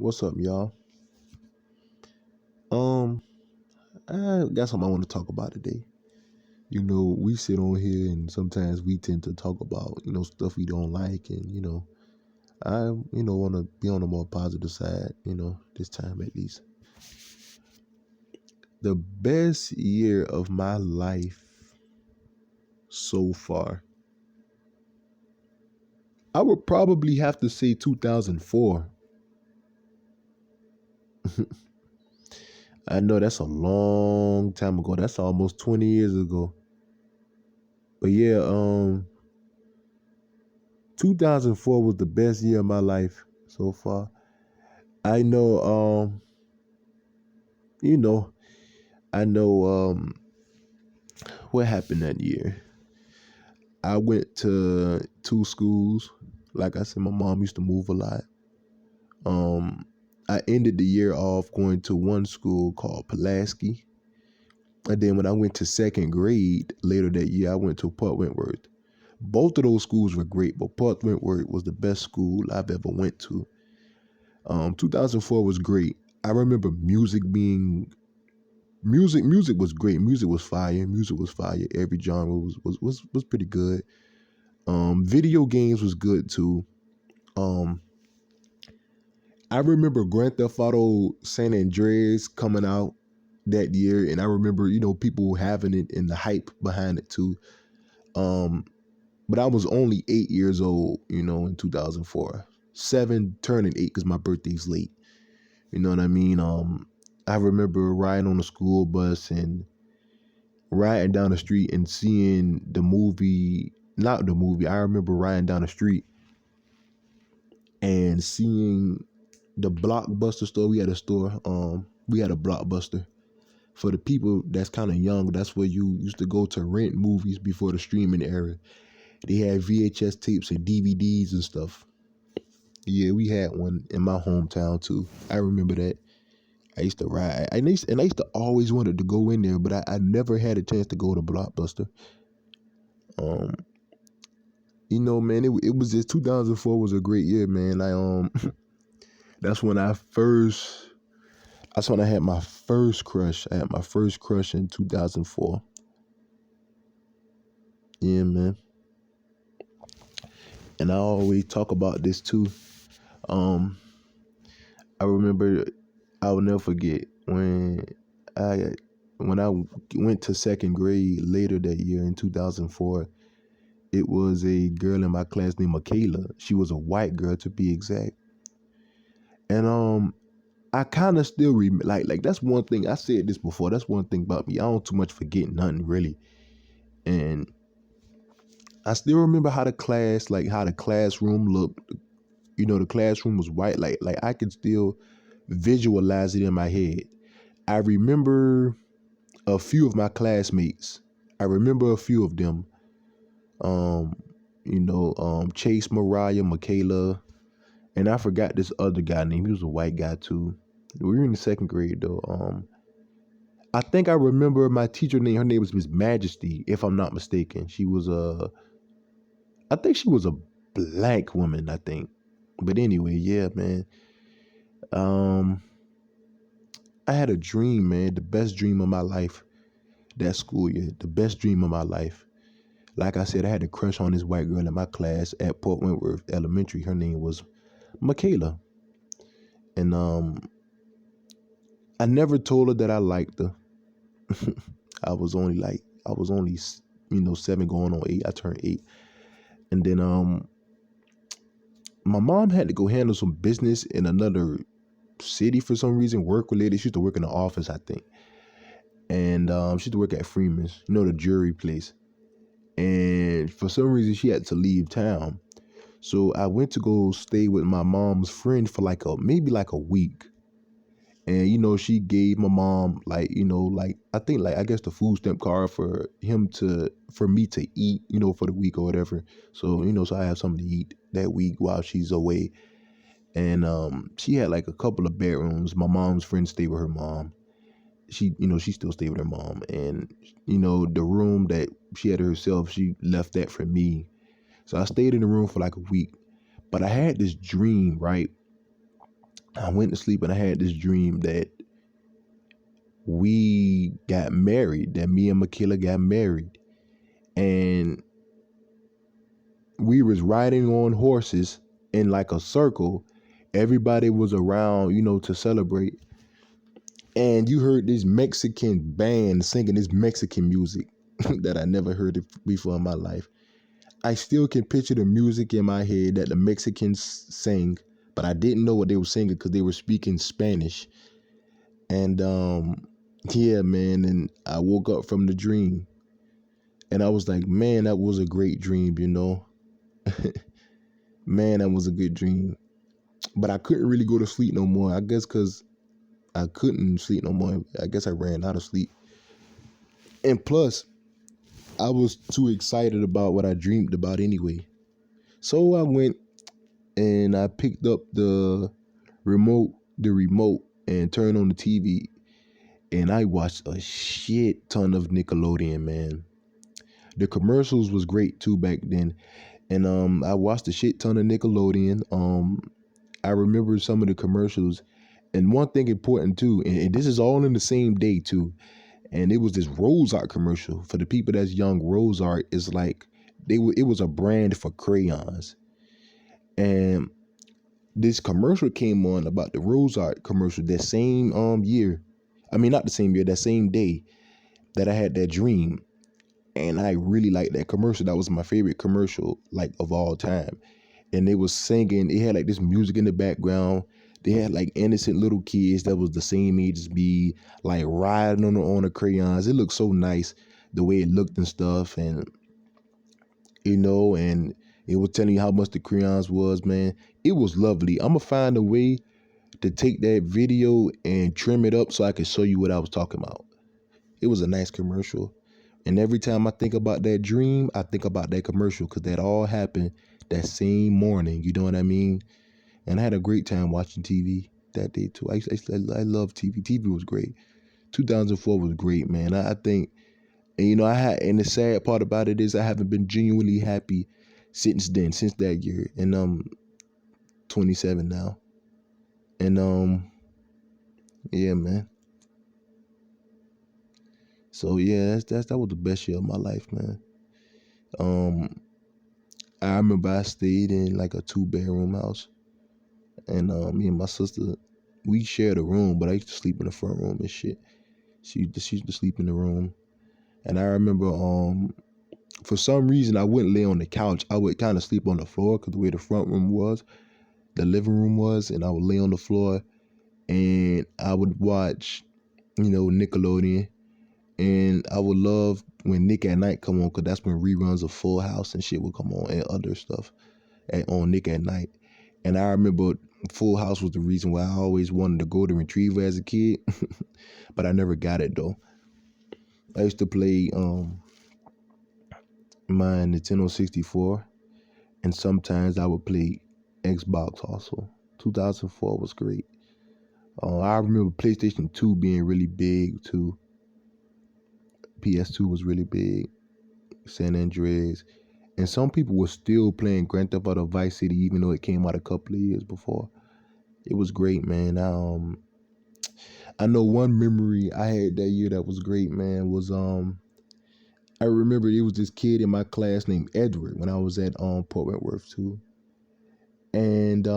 What's up, y'all? Um, I got something I want to talk about today. We sit on here and sometimes we tend to talk about, stuff we don't like, and I, want to be on the more positive side, this time at least. The best year of my life so far, I would probably have to say 2004. I know that's a long time ago. That's almost 20 years ago. But yeah, 2004 was the best year of my life so far. I know, you know, I know what happened that year. I went to two schools. Like I said, my mom used to move a lot. Um, I ended the year off going to one school called Pulaski. And then when I went to second grade later that year, I went to Port Wentworth. Both of those schools were great, but Port Wentworth was the best school I've ever went to. 2004 was great. I remember music was great. Music was fire. Music was fire. Every genre was pretty good. Video games was good too. Um, I remember Grand Theft Auto San Andreas coming out that year, and I remember people having it and the hype behind it too. Um, but I was only 8 years old, in 2004. Seven turning eight because my birthday's late. You know what I mean? I remember riding on the school bus and riding down the street and seeing the movie, not the movie. I remember riding down the street and seeing the Blockbuster store. We had a store. We had a Blockbuster. For the people that's kind of young, that's where you used to go to rent movies before the streaming era. They had VHS tapes and DVDs and stuff. Yeah, we had one in my hometown too. I remember that. I used to ride, and I used to always wanted to go in there, but I never had a chance to go to Blockbuster. Um, man, it was just 2004 was a great year, man. That's when that's when I had my first crush. I had my first crush in 2004. Yeah, man. And I always talk about this too. Um, I remember I will never forget I when I went to second grade later that year in 2004. It was a girl in my class named Michaela. She was a white girl to be exact. And I kind of still remember, like that's one thing I said this before. That's one thing about me. I don't too much forget nothing really. And I still remember how the classroom looked. The classroom was white. Like I could still visualize it in my head. I remember a few of my classmates. I remember a few of them. Um, Chase, Mariah, Michaela, and I forgot this other guy name. He was a white guy too. We were in the second grade though. I think I remember my teacher name. Her name was Miss Majesty, if I'm not mistaken. I think she was a black woman. I think, but anyway, yeah, man. Um, I had a dream, man. The best dream of my life. That school year, the best dream of my life. Like I said, I had a crush on this white girl in my class at Port Wentworth Elementary. Her name was Michaela, and I never told her that I liked her. I was only 7 going on 8. I turned 8, and then my mom had to go handle some business in another city for some reason, work related. She used to work in the office, I think, and she used to work at Freeman's, the jewelry place. And for some reason, she had to leave town. So I went to go stay with my mom's friend for maybe like a week. And she gave my mom like I think like I guess the food stamp card for me to eat, for the week or whatever. So so I have something to eat that week while she's away. And she had like a couple of bedrooms. My mom's friend stayed with her mom. She still stayed with her mom. And the room that she had herself, she left that for me. So I stayed in the room for like a week. But I had this dream, right? I went to sleep and I had this dream that we got married, that me and Michaela got married. And we was riding on horses in like a circle. Everybody was around, to celebrate. And you heard this Mexican band singing this Mexican music that I never heard it before in my life. I still can picture the music in my head that the Mexicans sang, but I didn't know what they were singing because they were speaking Spanish. And yeah, man, and I woke up from the dream and I was like, man, that was a great dream. Man, that was a good dream. But I couldn't really go to sleep no more. I guess because I couldn't sleep no more. I guess I ran out of sleep. And plus, I was too excited about what I dreamed about anyway. So I went and I picked up the remote and turned on the TV and I watched a shit ton of Nickelodeon, man. The commercials was great too back then. And I watched a shit ton of Nickelodeon. I remember some of the commercials. And one thing important too, and this is all in the same day too. And it was this Rose Art commercial. For the people that's young, Rose Art is like it was a brand for crayons. And this commercial came on about the Rose Art commercial that same year. I mean, not the same year, that same day that I had that dream. And I really liked that commercial. That was my favorite commercial, like, of all time. And they was singing, it had like this music in the background. They had like innocent little kids that was the same age as me, like riding on the crayons. It looked so nice the way it looked and stuff. And and it was telling you how much the crayons was, man. It was lovely. I'm gonna find a way to take that video and trim it up so I can show you what I was talking about. It was a nice commercial. And every time I think about that dream, I think about that commercial because that all happened that same morning. You know what I mean? And I had a great time watching TV that day too. I love TV. TV was great. 2004 was great, man. I think, and and the sad part about it is I haven't been genuinely happy since then, since that year. And 27 now. And yeah, man. So yeah, that was the best year of my life, man. Um, I remember I stayed in like a 2-bedroom house, and me and my sister, we shared a room, but I used to sleep in the front room and shit. She used to sleep in the room, and I remember for some reason I wouldn't lay on the couch. I would kind of sleep on the floor because the way the front room was, the living room was, and I would lay on the floor, and I would watch, Nickelodeon. And I would love when Nick at Night come on, because that's when reruns of Full House and shit would come on and other stuff on Nick at Night. And I remember Full House was the reason why I always wanted to go to Retriever as a kid, but I never got it though. I used to play my Nintendo 64, and sometimes I would play Xbox also. 2004 was great. I remember PlayStation 2 being really big too. PS2 was really big. San Andreas. And some people were still playing Grand Theft Auto Vice City even though it came out a couple of years before. It was great, man. I know one memory I had that year that was great, man, was I remember there was this kid in my class named Edward when I was at Port Wentworth too. And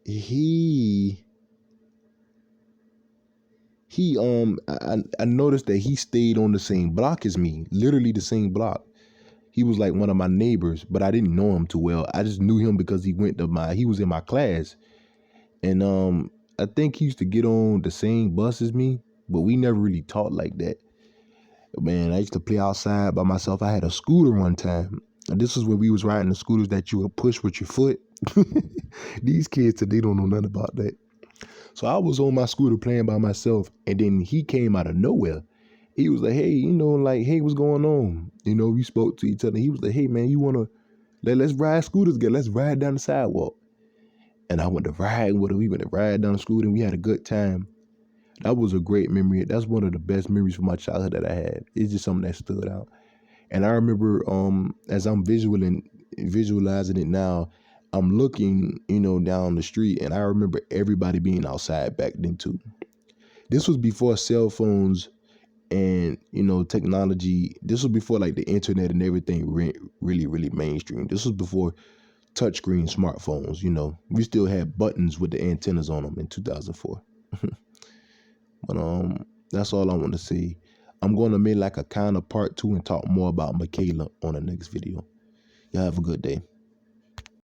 he I noticed that he stayed on the same block as me, literally the same block. He was like one of my neighbors, but I didn't know him too well. I just knew him because he was in my class. And I think he used to get on the same bus as me, but we never really talked like that. Man, I used to play outside by myself. I had a scooter one time. And this was when we was riding the scooters that you would push with your foot. These kids today don't know nothing about that. So I was on my scooter playing by myself, and then he came out of nowhere. He was like, hey, hey, what's going on? We spoke to each other. He was like, hey, man, you want to, let's ride scooters together. Let's ride down the sidewalk. And I went to ride with him. We went to ride down the scooter, and we had a good time. That was a great memory. That's one of the best memories from my childhood that I had. It's just something that stood out. And I remember as I'm visualizing it now, I'm looking, down the street, and I remember everybody being outside back then too. This was before cell phones and technology. This was before like the internet and everything really, really mainstream. This was before touchscreen smartphones. We still had buttons with the antennas on them in 2004. But that's all I want to say. I'm going to make like a kind of part 2 and talk more about Michaela on the next video. Y'all have a good day.